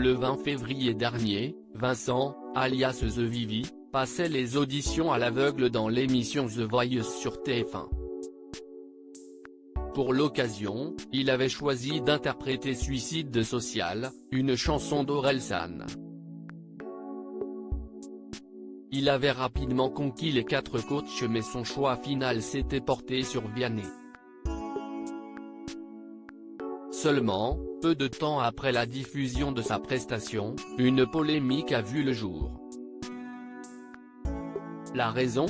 Le 20 février dernier, Vincent, alias The Vivi, passait les auditions à l'aveugle dans l'émission The Voice sur TF1. Pour l'occasion, il avait choisi d'interpréter Suicide Social, une chanson d'Orelsan. Il avait rapidement conquis les 4 coachs mais son choix final s'était porté sur Vianney. Seulement, peu de temps après la diffusion de sa prestation, une polémique a vu le jour. La raison ?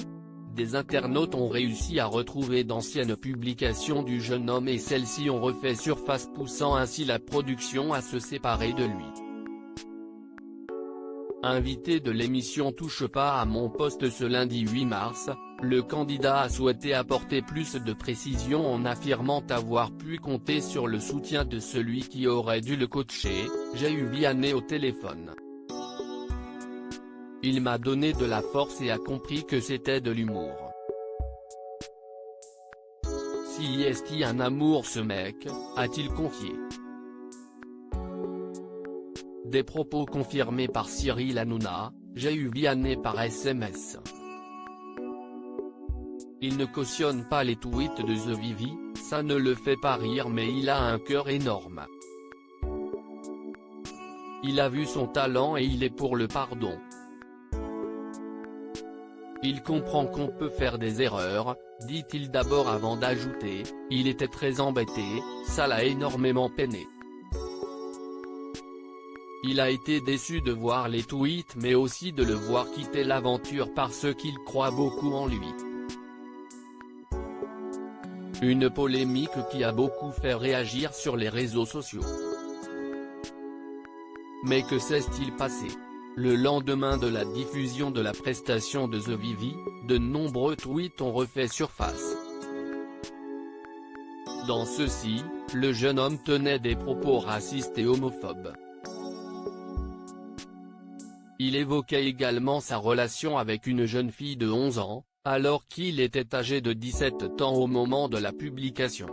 Des internautes ont réussi à retrouver d'anciennes publications du jeune homme et celles-ci ont refait surface poussant ainsi la production à se séparer de lui. Invité de l'émission Touche pas à mon poste ce lundi 8 mars, le candidat a souhaité apporter plus de précisions en affirmant avoir pu compter sur le soutien de celui qui aurait dû le coacher. J'ai eu Vianney au téléphone. Il m'a donné de la force et a compris que c'était de l'humour. Si est-il un amour ce mec, a-t-il confié. Des propos confirmés par Cyril Hanouna, j'ai eu Vianney par SMS. Il ne cautionne pas les tweets de The Vivi, ça ne le fait pas rire mais il a un cœur énorme. Il a vu son talent et il est pour le pardon. Il comprend qu'on peut faire des erreurs, dit-il d'abord avant d'ajouter, il était très embêté, ça l'a énormément peiné. Il a été déçu de voir les tweets mais aussi de le voir quitter l'aventure parce qu'il croit beaucoup en lui. Une polémique qui a beaucoup fait réagir sur les réseaux sociaux. Mais que s'est-il passé ? Le lendemain de la diffusion de la prestation de The Vivi, de nombreux tweets ont refait surface. Dans ceux-ci, le jeune homme tenait des propos racistes et homophobes. Il évoquait également sa relation avec une jeune fille de 11 ans, alors qu'il était âgé de 17 ans au moment de la publication.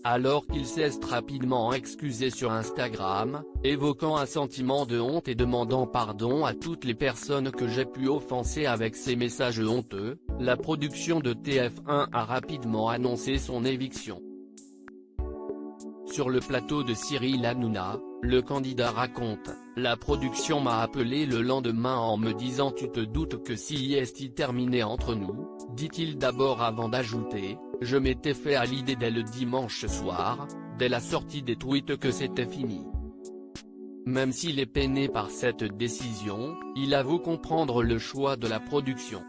Alors qu'il s'est rapidement excusé sur Instagram, évoquant un sentiment de honte et demandant pardon à toutes les personnes que j'ai pu offenser avec ces messages honteux, la production de TF1 a rapidement annoncé son éviction. Sur le plateau de Cyril Hanouna, le candidat raconte, la production m'a appelé le lendemain en me disant tu te doutes que si est terminé entre nous, dit-il d'abord avant d'ajouter, je m'étais fait à l'idée dès le dimanche soir, dès la sortie des tweets que c'était fini. Même s'il est peiné par cette décision, il avoue comprendre le choix de la production.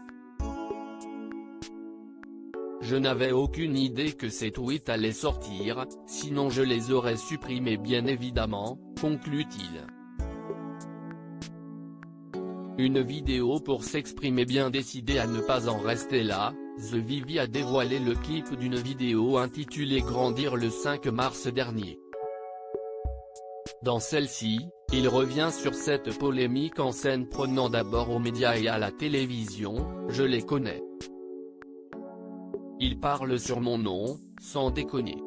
Je n'avais aucune idée que ces tweets allaient sortir, sinon je les aurais supprimés bien évidemment, conclut-il. Une vidéo pour s'exprimer bien décidé à ne pas en rester là, The Vivi a dévoilé le clip d'une vidéo intitulée Grandir le 5 mars dernier. Dans celle-ci, il revient sur cette polémique en scène prenant d'abord aux médias et à la télévision, je les connais. Il parle sur mon nom, sans déconner.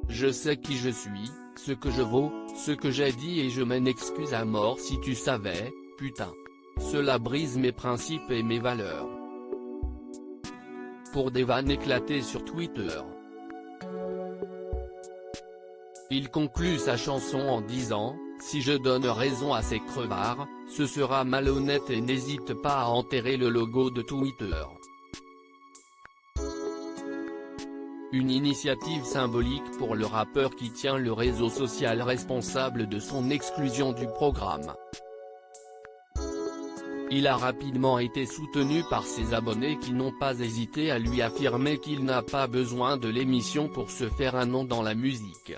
Je sais qui je suis, ce que je vaux, ce que j'ai dit et je m'en excuse à mort si tu savais, putain. Cela brise mes principes et mes valeurs. Pour des vannes éclatées sur Twitter. Il conclut sa chanson en disant, si je donne raison à ces crevards, ce sera malhonnête et n'hésite pas à enterrer le logo de Twitter. Une initiative symbolique pour le rappeur qui tient le réseau social responsable de son exclusion du programme. Il a rapidement été soutenu par ses abonnés qui n'ont pas hésité à lui affirmer qu'il n'a pas besoin de l'émission pour se faire un nom dans la musique.